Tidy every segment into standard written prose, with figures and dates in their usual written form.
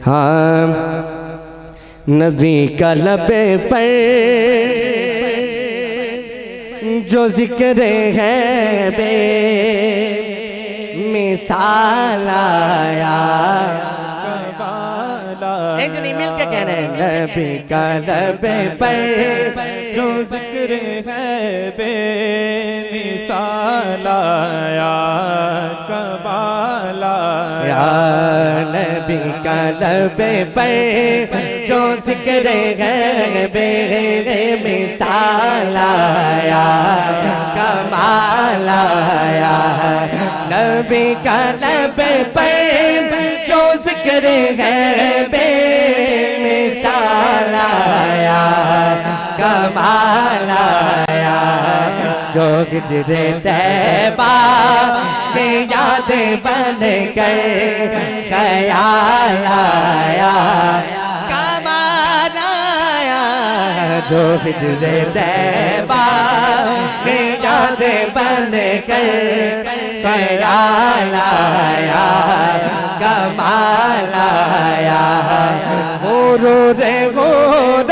ہاں نبی کا لبے پر جو ذکر ہے بے مثال آیا ایک جنہی مل کے کہنے نبی کا لبے پر جو ذکر ہے بے مثال آیا کمال آیا نبی کا لبے پر جو ذکر ہے بے مثال آیا کمال آیا نبی کا لبے پر جو ذکر ہے بے مثال آیا کمال آیا جو ہجر طیبہ کی یاد بن کر خیال آیا کمال آیا جو ہجر طیبہ کی یاد بن کر خیال آیا کمال آیا غرور غرور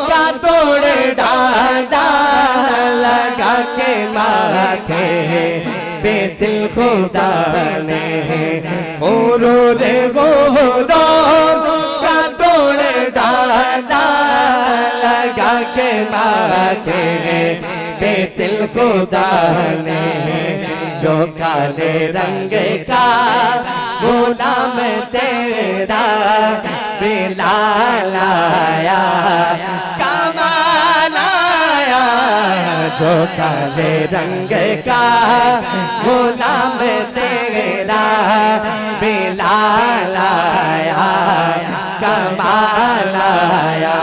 کا توڑ ڈالا لگا کے ماتھے بے دل خدا نے غرور غرور کا توڑ ڈالا لگا کے ماتھے بے دل خدا نے جو کالے رنگ کا غلام تیرا بلال آیا کمال آیا جو کالے رنگ کا غلام تیرا بلال آیا کمال آیا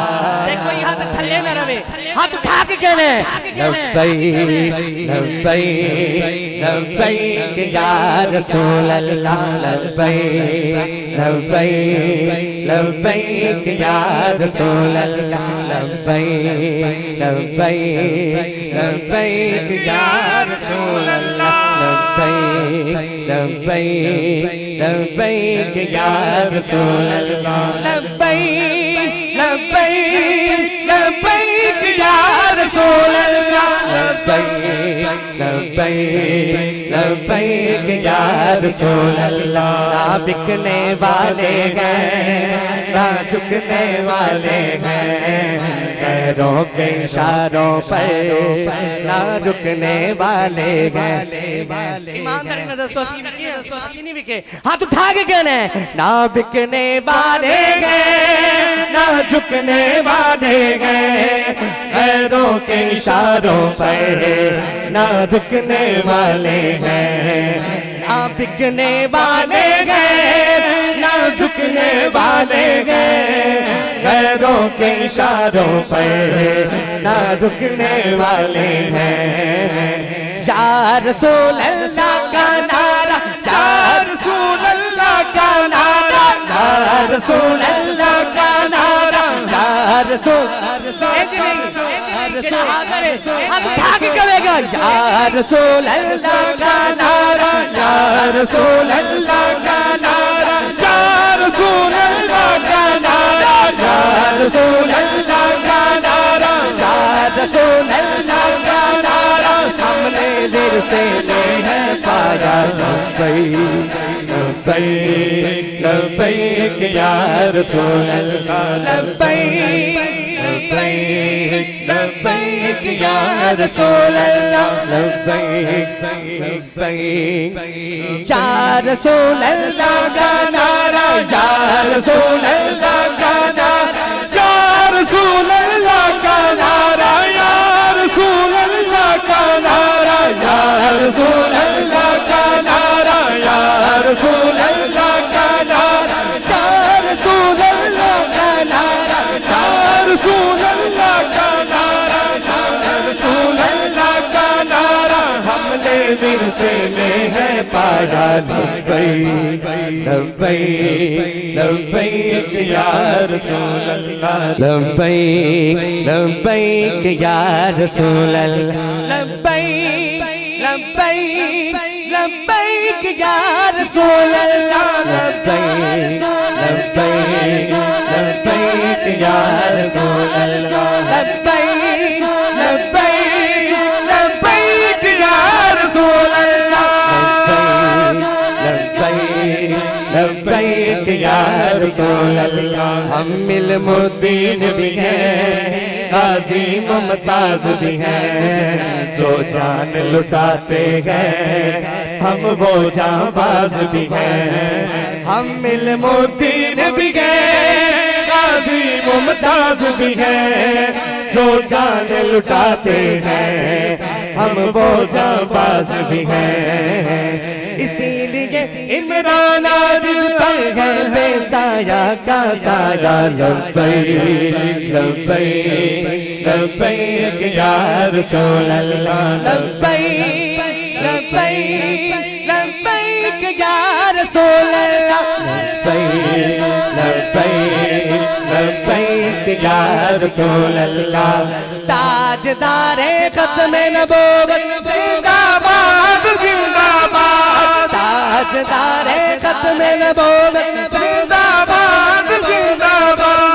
دیکھو یہاں تک تھلے نہ روے ہاتھ اٹھا کے کہنے لبیک لبیک لبیک یا رسول اللہ لبیک لبیک لبیک یا رسول اللہ لبیک لبیک لبیک یا رسول اللہ لبیک لبیک لبیک یا رسول اللہ لبیک لبیک لبیک یا رسول اللہ لبیک لبیک لبیک یا رسول اللہ نہ بکنے والے ہیں نہ جھکنے والے ہیں پیروں کے اشاروں پر نہ رکنے والے ہیں ایمانداری نظر سوچی نہیں بکے ہاتھ اٹھا کے کہنے نہ بکنے والے ہیں نہ جھکنے والے ہیں پیروں کے اشاروں پر نہ رکنے والے ہیں نہ بکنے والے ہیں نہ جھکنے والے ہیں پیروں کے اشاروں پر نہ رکنے والے ہیں یا رسول اللہ کا نعرہ یا رسول اللہ کا نعرہ یا رسول اللہ کا نعرہ یا رسول ہم اٹھا کے کہے گا یا رسول اللہ کا نعرہ یا رسول اللہ کا نعرہ یا رسول اللہ کا نعرہ یا رسول اللہ کا نعرہ یا رسول اللہ کا نعرہ سامنے دیر سے نہیں ہے پایا لبیک لبیک لبیک یا رسول اللہ لبیک لبیک لبیک یا رسول اللہ لبیک لبیک یا رسول اللہ کا نعرہ یا رسول اللہ کا نعرہ یا رسول اللہ کا نعرہ یا رسول اللہ کا نعرہ یا رسول اللہ کا نعرہ یا رسول اللہ کا نعرہ یا رسول اللہ کا نعرہ یا رسول اللہ کا نعرہ یا رسول اللہ کا نعرہ ہم نے ورثے میں ہے پایا لبیک لبیک لبیک یا رسول اللہ لبیک لبیک یا رسول اللہ لبیک لبیک لبیک یا رسول رسول اللہ لبیک لبیک لبیک یا رسول اللہ لبیک لبیک لبیک یا رسول اللہ لبیک لبیک یا رسول اللہ ہم علم الدین بھی ہیں غازی ممتاز بھی ہیں جو جان لٹاتے ہیں ہم وہ جاں باز بھی ہیں ہم علم الدین بھی ہیں غازی ممتاز بھی ہیں جو جان لٹاتے ہیں ہم وہ جاں باز بھی ہیں اسی لیے عمران آج پر ہے بے سایہ کا سایہ لبیک لبیک لبیک یا رسول اللہ لبیک لبیک لبیک یا رسول اللہ لبیک لبیک لبیک یا رسول اللہ تاجدار ختم نبوت زندہ باد زندہ باد تاجدار ختم نبوت زندہ باد زندہ باد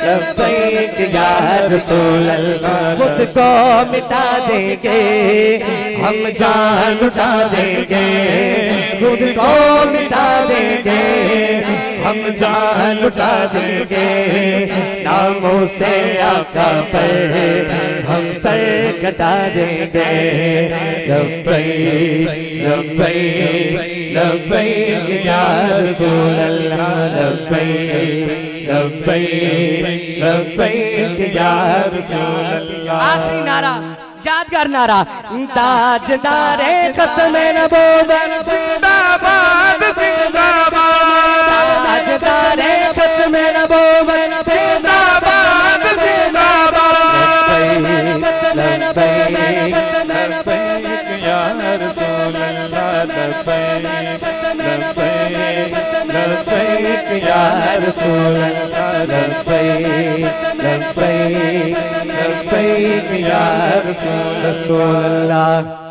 لبیک یا رسول اللہ خود کو مٹا دیں گے ہم جان لٹا دیں گے خود کو مٹا دیں گے ہم جان لٹا دیں گے ناموں سے آقا پر ہم سر کٹا دیں گے لبیک لبیک لبیک یا رسول اللہ لبیک لبیک لبیک یا رسول اللہ آخری نعرہ یادگار نعرہ تاجدار ختم نبوت زندہ باد زندہ باد تاجدار ختم نبوت زندہ باد زندہ باد لبیک لبیک یا رسول اللہ لبیک لبیک لبیک یا رسول اللہ لبیک لبیک لبیک یا رسول اللہ